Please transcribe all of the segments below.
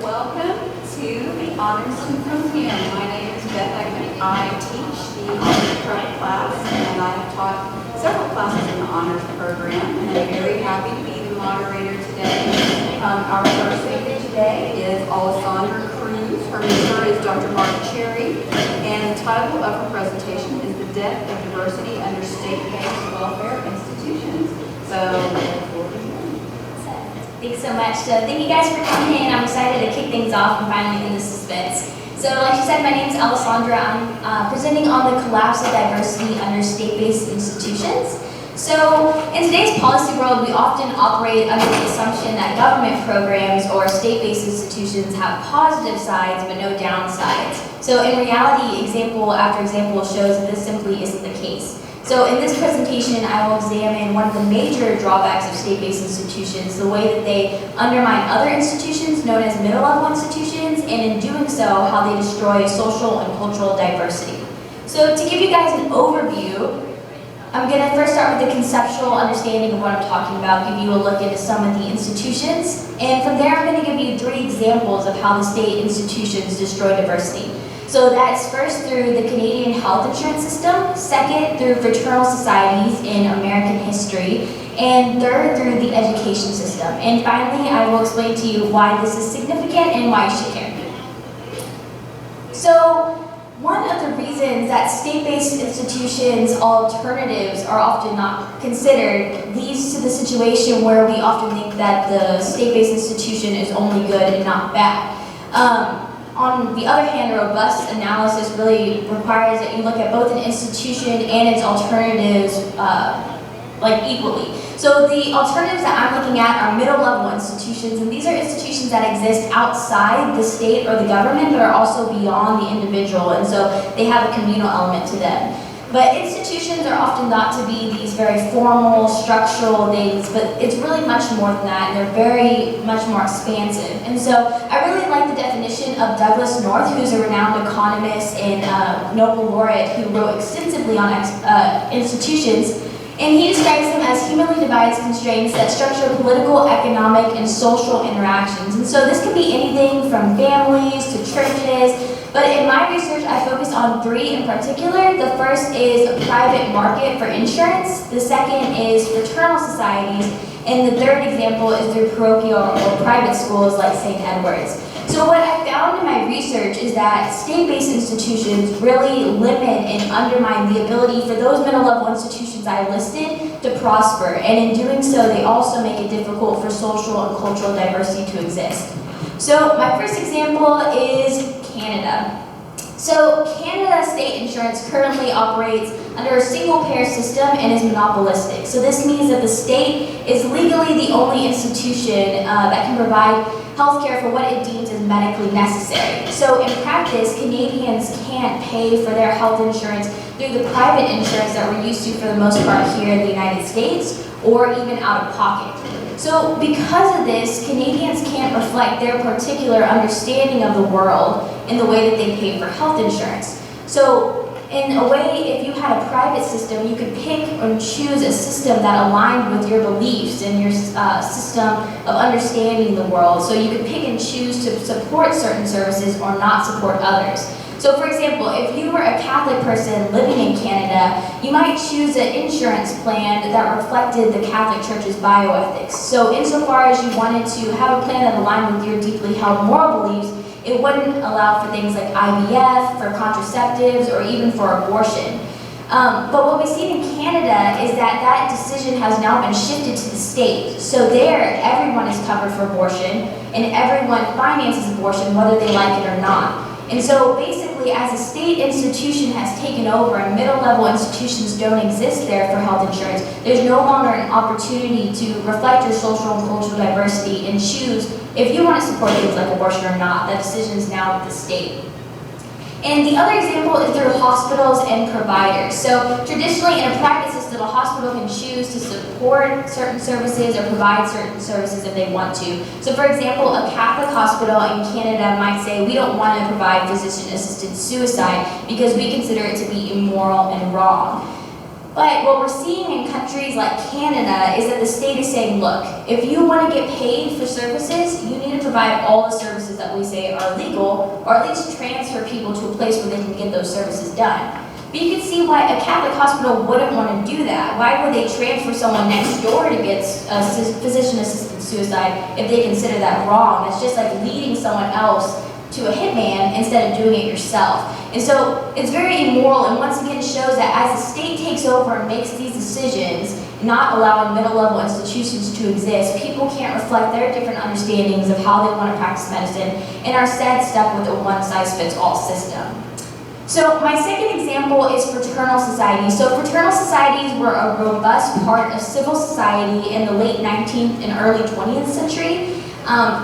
welcome to the Honors Symposium. My name is Beth Eckman. I teach the Honors Prep class, and I have taught several classes in the Honors program, and I'm very happy to be the moderator today. Our first speaker today is Alesondra Cruz. Her mentor is Dr. Mark Cherry, and the title of her presentation is The Death of Diversity Under State-Based Welfare Institutions. So, thanks so much. So thank you guys for coming in. I'm excited to kick things off and finally end the suspense. So like she said, my name is Alesondra. I'm presenting on the collapse of diversity under state-based institutions. So in today's policy world, we often operate under the assumption that government programs or state-based institutions have positive sides but no downsides. So in reality, example after example shows that this simply isn't the case. So in this presentation, I will examine one of the major drawbacks of state-based institutions, the way that they undermine other institutions known as middle-level institutions, and in doing so, how they destroy social and cultural diversity. So to give you guys an overview, I'm going to first start with the conceptual understanding of what I'm talking about, give you a look into some of the institutions, and from there I'm going to give you 3 examples of how the state institutions destroy diversity. So that's first through the Canadian health insurance system, second through fraternal societies in American history, and third through the education system. And finally, I will explain to you why this is significant and why you should care. So one of the reasons that state-based institutions' alternatives are often not considered leads to the situation where we often think that the state-based institution is only good and not bad. On the other hand, a robust analysis really requires that you look at both an institution and its alternatives equally. So the alternatives that I'm looking at are middle-level institutions, and these are institutions that exist outside the state or the government, but are also beyond the individual, and so they have a communal element to them. But institutions are often thought to be these very formal, structural things, but it's really much more than that, and they're very much more expansive. And so I really like the definition of Douglas North, who's a renowned economist and Nobel laureate who wrote extensively on institutions, and he describes them as humanly devised constraints that structure political, economic, and social interactions. And so this can be anything from families to churches, but in my research, I focus on 3 in particular. The first is a private market for insurance, the second is fraternal societies, and the third example is through parochial or private schools like St. Edward's. So what I found in my research is that state-based institutions really limit and undermine the ability for those middle-level institutions I listed to prosper, and in doing so, they also make it difficult for social and cultural diversity to exist. So my first example is Canada. So Canada state insurance currently operates under a single-payer system and is monopolistic. So this means that the state is legally the only institution that can provide healthcare for what it deems as medically necessary. So in practice, Canadians can't pay for their health insurance through the private insurance that we're used to for the most part here in the United States, or even out of pocket. So because of this, Canadians can't reflect their particular understanding of the world in the way that they pay for health insurance. So in a way, if you had a private system, you could pick and choose a system that aligned with your beliefs and your system of understanding the world. So you could pick and choose to support certain services or not support others. So for example, if you were a Catholic person living in Canada, you might choose an insurance plan that reflected the Catholic Church's bioethics. So insofar as you wanted to have a plan that aligned with your deeply held moral beliefs, it wouldn't allow for things like IVF, for contraceptives, or even for abortion. But what we see in Canada is that that decision has now been shifted to the state. So there, everyone is covered for abortion, and everyone finances abortion whether they like it or not. And so basically, as a state institution has taken over and middle-level institutions don't exist there for health insurance, there's no longer an opportunity to reflect your social and cultural diversity and choose if you want to support things like abortion or not. That decision is now with the state. And the other example is through hospitals and providers. So traditionally in a private system, a hospital can choose to support certain services or provide certain services if they want to. So for example, a Catholic hospital in Canada might say, we don't want to provide physician-assisted suicide because we consider it to be immoral and wrong. But what we're seeing in countries like Canada is that the state is saying, look, if you want to get paid for services, you need to provide all the services that we say are legal, or at least transfer people to a place where they can get those services done. But you can see why a Catholic hospital wouldn't want to do that. Why would they transfer someone next door to get physician-assisted suicide if they consider that wrong? It's just like leading someone else to a hitman instead of doing it yourself. And so it's very immoral, and once again shows that as the state takes over and makes these decisions, not allowing middle-level institutions to exist, people can't reflect their different understandings of how they want to practice medicine and are instead stuck with a one-size-fits-all system. So my second example is fraternal societies. So fraternal societies were a robust part of civil society in the late 19th and early 20th century.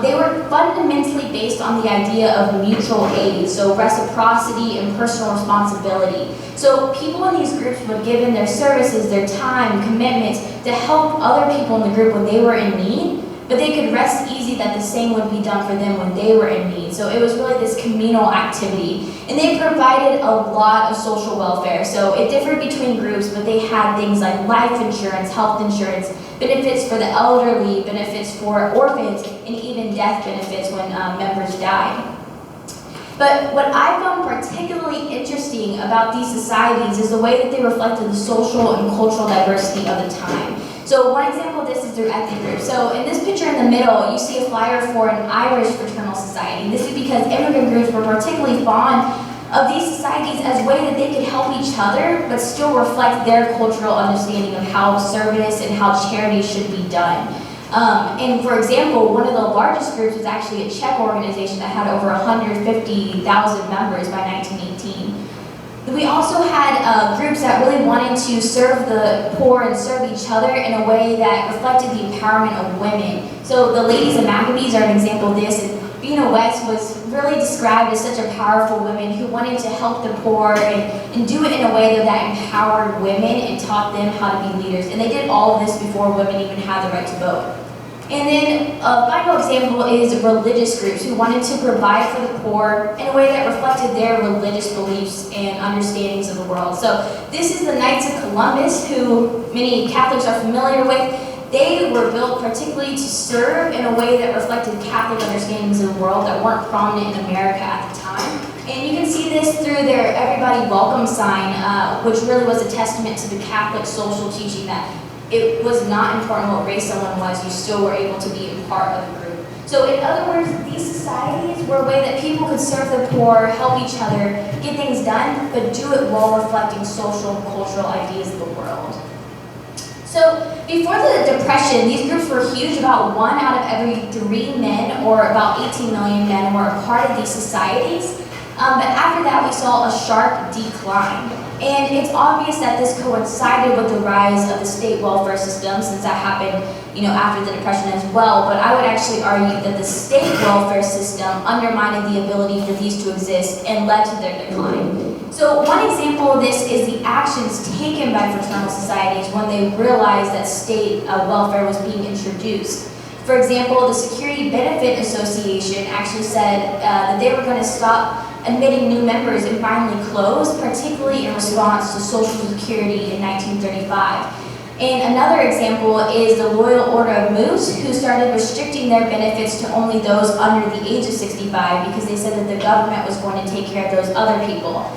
They were fundamentally based on the idea of mutual aid, so reciprocity and personal responsibility. So people in these groups would give in their services, their time, commitments to help other people in the group when they were in need, but they could rest easy that the same would be done for them when they were in need. So it was really this communal activity. And they provided a lot of social welfare. So it differed between groups, but they had things like life insurance, health insurance, benefits for the elderly, benefits for orphans, and even death benefits when members died. But what I found particularly interesting about these societies is the way that they reflected the social and cultural diversity of the time. So one example of this is their ethnic group. So in this picture in the middle, you see a flyer for an Irish fraternal society. This is because immigrant groups were particularly fond of these societies as a way that they could help each other, but still reflect their cultural understanding of how service and how charity should be done. And for example, one of the largest groups was actually a Czech organization that had over 150,000 members by 1918. We also had groups that really wanted to serve the poor and serve each other in a way that reflected the empowerment of women. So the Ladies of Maccabees are an example of this. And Bina West was really described as such a powerful woman who wanted to help the poor and do it in a way that empowered women and taught them how to be leaders. And they did all of this before women even had the right to vote. And then a final example is religious groups who wanted to provide for the poor in a way that reflected their religious beliefs and understandings of the world. So this is the Knights of Columbus, who many Catholics are familiar with. They were built particularly to serve in a way that reflected Catholic understandings of the world that weren't prominent in America at the time. And you can see this through their Everybody Welcome sign, which really was a testament to the Catholic social teaching that it was not important what race someone was, you still were able to be a part of the group. So in other words, these societies were a way that people could serve the poor, help each other, get things done, but do it while reflecting social and cultural ideas of the world. So before the Depression, these groups were huge. About 1 out of every 3 men, or about 18 million men, were a part of these societies. But after that, we saw a sharp decline. And it's obvious that this coincided with the rise of the state welfare system, since that happened, after the Depression as well. But I would actually argue that the state welfare system undermined the ability for these to exist and led to their decline. So one example of this is the actions taken by fraternal societies when they realized that state welfare was being introduced. For example, the Security Benefit Association actually said that they were going to stop admitting new members and finally closed, particularly in response to Social Security in 1935. And another example is the Loyal Order of Moose, who started restricting their benefits to only those under the age of 65 because they said that the government was going to take care of those other people.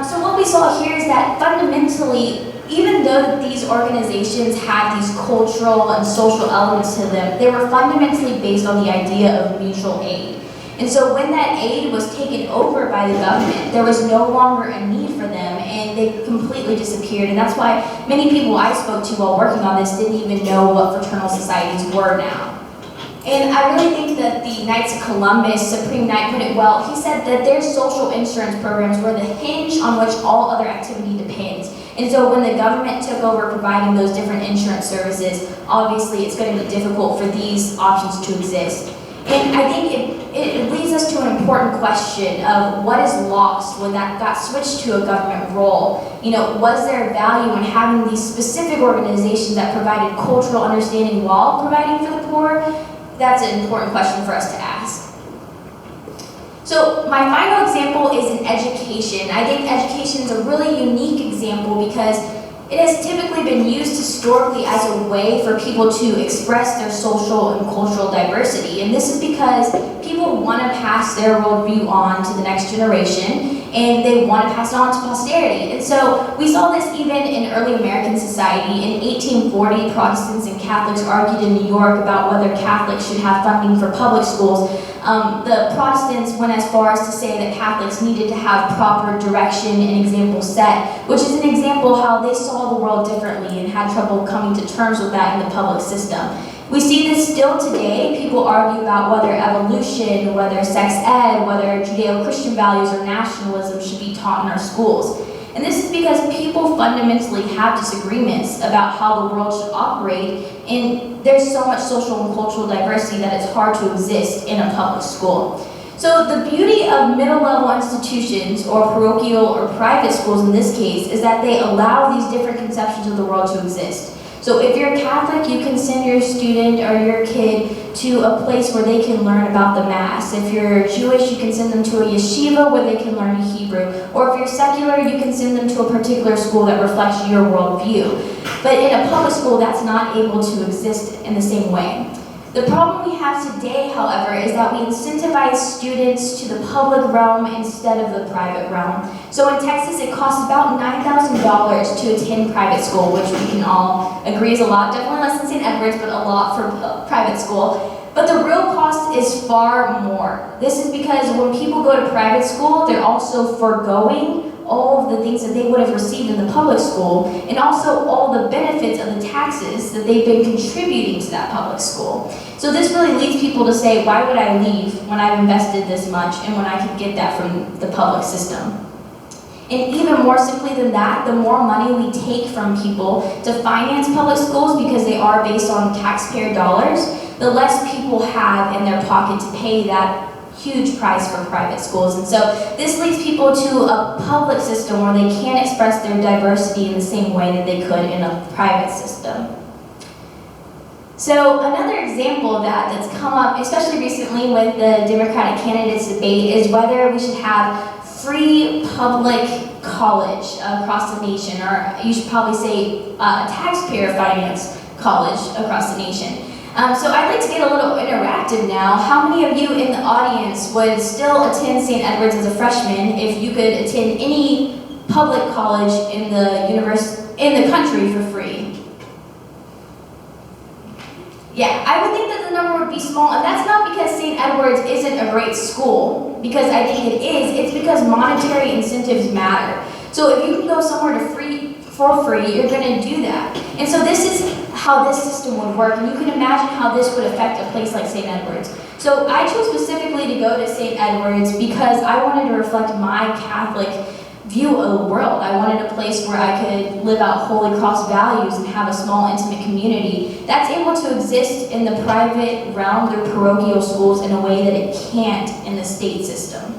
So what we saw here is that fundamentally, even though these organizations had these cultural and social elements to them, they were fundamentally based on the idea of mutual aid. And so when that aid was taken over by the government, there was no longer a need for them, and they completely disappeared. And that's why many people I spoke to while working on this didn't even know what fraternal societies were now. And I really think that the Knights of Columbus, Supreme Knight, put it well. He said that their social insurance programs were the hinge on which all other activity depends. And so when the government took over providing those different insurance services, obviously it's going to be difficult for these options to exist. And I think it leads us to an important question of what is lost when that got switched to a government role. Was there value in having these specific organizations that provided cultural understanding while providing for the poor? That's an important question for us to ask. So my final example is in education. I think education is a really unique example because it has typically been used historically as a way for people to express their social and cultural diversity. And this is because people want to pass their worldview on to the next generation, and they want to pass it on to posterity. And so we saw this even in early American society. In 1840, Protestants and Catholics argued in New York about whether Catholics should have funding for public schools. The Protestants went as far as to say that Catholics needed to have proper direction and example set, which is an example how they saw the world differently and had trouble coming to terms with that in the public system. We see this still today. People argue about whether evolution, whether sex ed, whether Judeo-Christian values or nationalism should be taught in our schools. And this is because people fundamentally have disagreements about how the world should operate, and there's so much social and cultural diversity that it's hard to exist in a public school. So the beauty of middle-level institutions, or parochial or private schools in this case, is that they allow these different conceptions of the world to exist. So if you're Catholic, you can send your student or your kid to a place where they can learn about the Mass. If you're Jewish, you can send them to a yeshiva where they can learn Hebrew. Or if you're secular, you can send them to a particular school that reflects your worldview. But in a public school, that's not able to exist in the same way. The problem we have today, however, is that we incentivize students to the public realm instead of the private realm. So in Texas, it costs about $9,000 to attend private school, which we can all agree is a lot, definitely less than St. Edward's, but a lot for private school. But the real cost is far more. This is because when people go to private school, they're also foregoing all of the things that they would have received in the public school, and also all the benefits of the taxes that they've been contributing to that public school. So this really leads people to say, why would I leave when I've invested this much and when I could get that from the public system? And even more simply than that, the more money we take from people to finance public schools, because they are based on taxpayer dollars, the less people have in their pocket to pay that huge price for private schools. And so this leads people to a public system where they can't express their diversity in the same way that they could in a private system. So another example of that that's come up, especially recently with the Democratic candidates debate, is whether we should have free public college across the nation, or you should probably say taxpayer finance college across the nation. So I'd like to get a little interactive now. How many of you in the audience would still attend St. Edward's as a freshman if you could attend any public college in the country for free? Yeah, I would think that the number would be small, and that's not because St. Edward's isn't a great school, because I think it is. It's because monetary incentives matter. So if you can go somewhere for free, you're going to do that. And so this is how this system would work, and you can imagine how this would affect a place like St. Edward's. So I chose specifically to go to St. Edward's because I wanted to reflect my Catholic view of the world. I wanted a place where I could live out Holy Cross values and have a small, intimate community that's able to exist in the private realm through parochial schools in a way that it can't in the state system.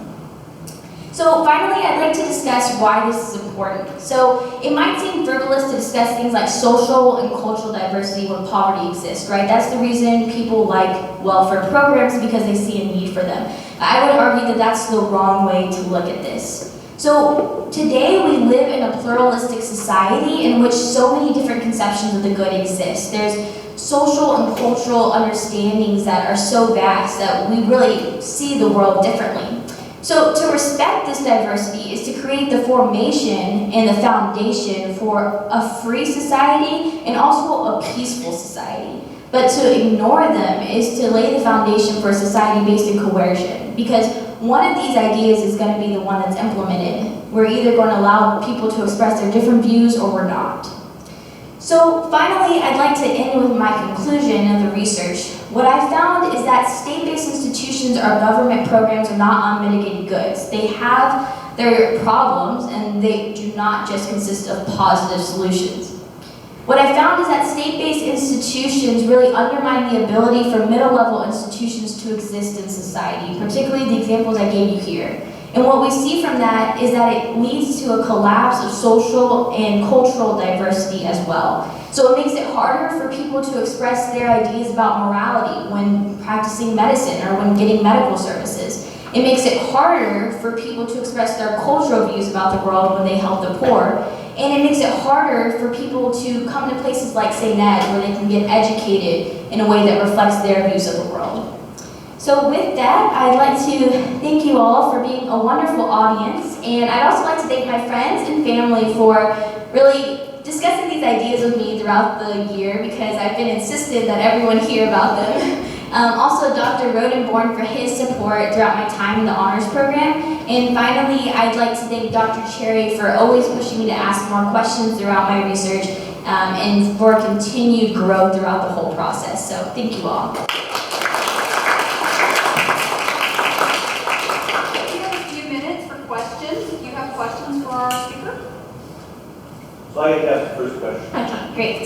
So finally, I'd like to discuss why this is important. So it might seem frivolous to discuss things like social and cultural diversity when poverty exists, right? That's the reason people like welfare programs, because they see a need for them. I would argue that that's the wrong way to look at this. So today we live in a pluralistic society in which so many different conceptions of the good exist. There's social and cultural understandings that are so vast that we really see the world differently. So to respect this diversity is to create the formation and the foundation for a free society and also a peaceful society. But to ignore them is to lay the foundation for a society based in coercion, because one of these ideas is going to be the one that's implemented. We're either going to allow people to express their different views or we're not. So finally, I'd like to end with my conclusion of the research. What I found is that state-based institutions or government programs are not unmitigated goods. They have their problems, and they do not just consist of positive solutions. What I found is that state-based institutions really undermine the ability for middle-level institutions to exist in society, particularly the examples I gave you here. And what we see from that is that it leads to a collapse of social and cultural diversity as well. So it makes it harder for people to express their ideas about morality when practicing medicine or when getting medical services. It makes it harder for people to express their cultural views about the world when they help the poor. And it makes it harder for people to come to places like St. Ed where they can get educated in a way that reflects their views of the world. So with that, I'd like to thank you all for being a wonderful audience. And I'd also like to thank my friends and family for really discussing these ideas with me throughout the year, because I've been insistent that everyone hear about them. Also, Dr. Rodenborn for his support throughout my time in the honors program. And finally, I'd like to thank Dr. Cherry for always pushing me to ask more questions throughout my research and for continued growth throughout the whole process. So thank you all. We have a few minutes for questions. If you have questions for our speaker. So I get to ask the first question. Okay, great.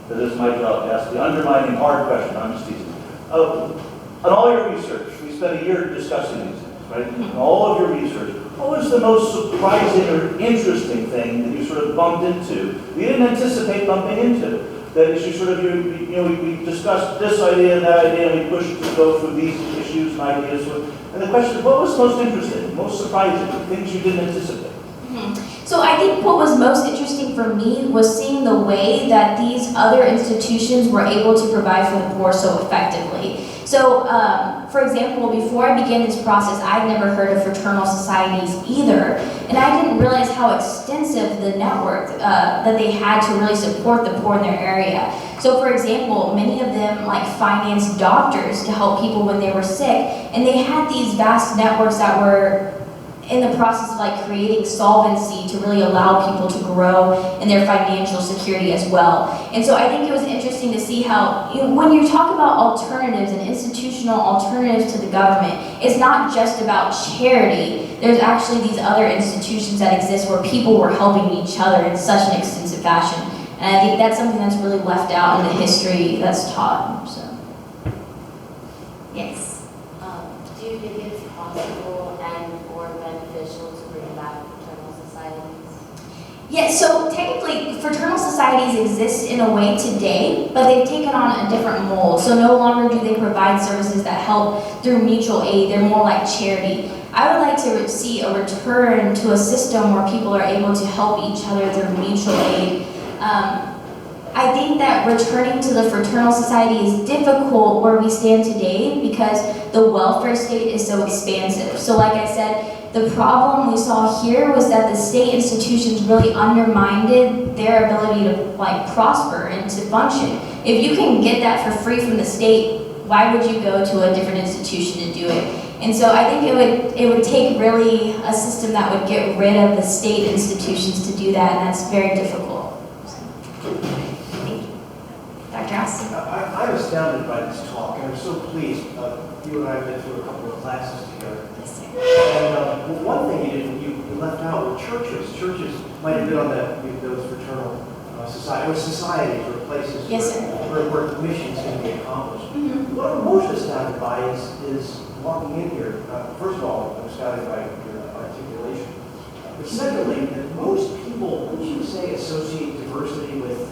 Because it's my job to ask the undermining hard question. I'm just teasing. On all your research, we spent a year discussing these things, right? In all of your research, what was the most surprising or interesting thing that you sort of bumped into, that you didn't anticipate bumping into? That is, we discussed this idea and that idea, and we pushed to go through these issues and ideas. And the question is, what was most interesting, most surprising, things you didn't anticipate? So I think what was most interesting for me was seeing the way that these other institutions were able to provide for the poor so effectively. So, for example, before I began this process, I'd never heard of fraternal societies either, and I didn't realize how extensive the network that they had to really support the poor in their area. So, for example, many of them financed doctors to help people when they were sick, and they had these vast networks that were in the process of creating solvency to really allow people to grow in their financial security as well. And so I think it was interesting to see how, when you talk about alternatives and institutional alternatives to the government, it's not just about charity. There's actually these other institutions that exist where people were helping each other in such an extensive fashion. And I think that's something that's really left out in the history that's taught. So, yes. Do you think it's possible and or beneficial to bring back fraternal societies? Yeah, so technically fraternal societies exist in a way today, but they've taken on a different mold. So no longer do they provide services that help through mutual aid. They're more like charity. I would like to see a return to a system where people are able to help each other through mutual aid. I think that returning to the fraternal society is difficult where we stand today because the welfare state is so expansive. So like I said, the problem we saw here was that the state institutions really undermined their ability to prosper and to function. If you can get that for free from the state, why would you go to a different institution to do it? And so I think it would take really a system that would get rid of the state institutions to do that, and that's very difficult. Dr. Austin? I'm astounded by this talk, and I'm so pleased. You and I have been through a couple of classes together. Yes, sir. And one thing you left out were churches. Churches might have been on those fraternal societies or places Yes, sir. where missions can be accomplished. Mm-hmm. What I'm most astounded by is walking in here. First of all, I'm astounded by your articulation. But secondly, that most people, wouldn't you say, associate diversity with,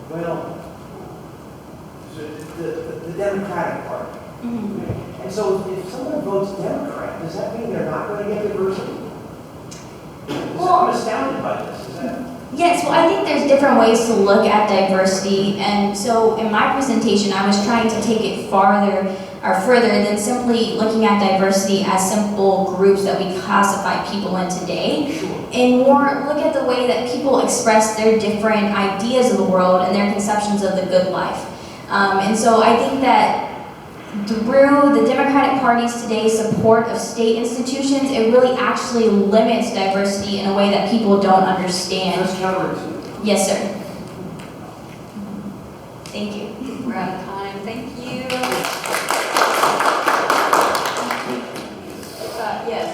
well, the Democratic Party. Mm-hmm. And so if someone votes Democrat, does that mean they're not going to get diversity? I'm astounded by this. Is that? Yes, well, I think there's different ways to look at diversity, and so in my presentation, I was trying to take it further than simply looking at diversity as simple groups that we classify people in today, and more look at the way that people express their different ideas of the world and their conceptions of the good life. And so I think that through the Democratic Party's today's support of state institutions, it really actually limits diversity in a way that people don't understand. That's counterintuitive. Yes, sir. Thank you. We're out of time. Thank you. Yes,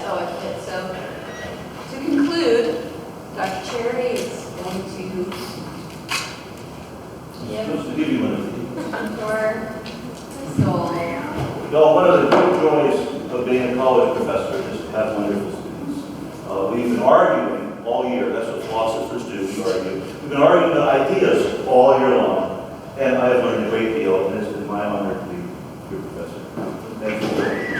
so to conclude, Dr. Cherry is going to I'm supposed to give you one of these. No, one of the great joys of being a college professor is to have wonderful students. We've been arguing all year. That's what philosophers do. We argue. We've been arguing the ideas all year long, and I have learned a great deal, and it's been my honor to be your professor. Thank you.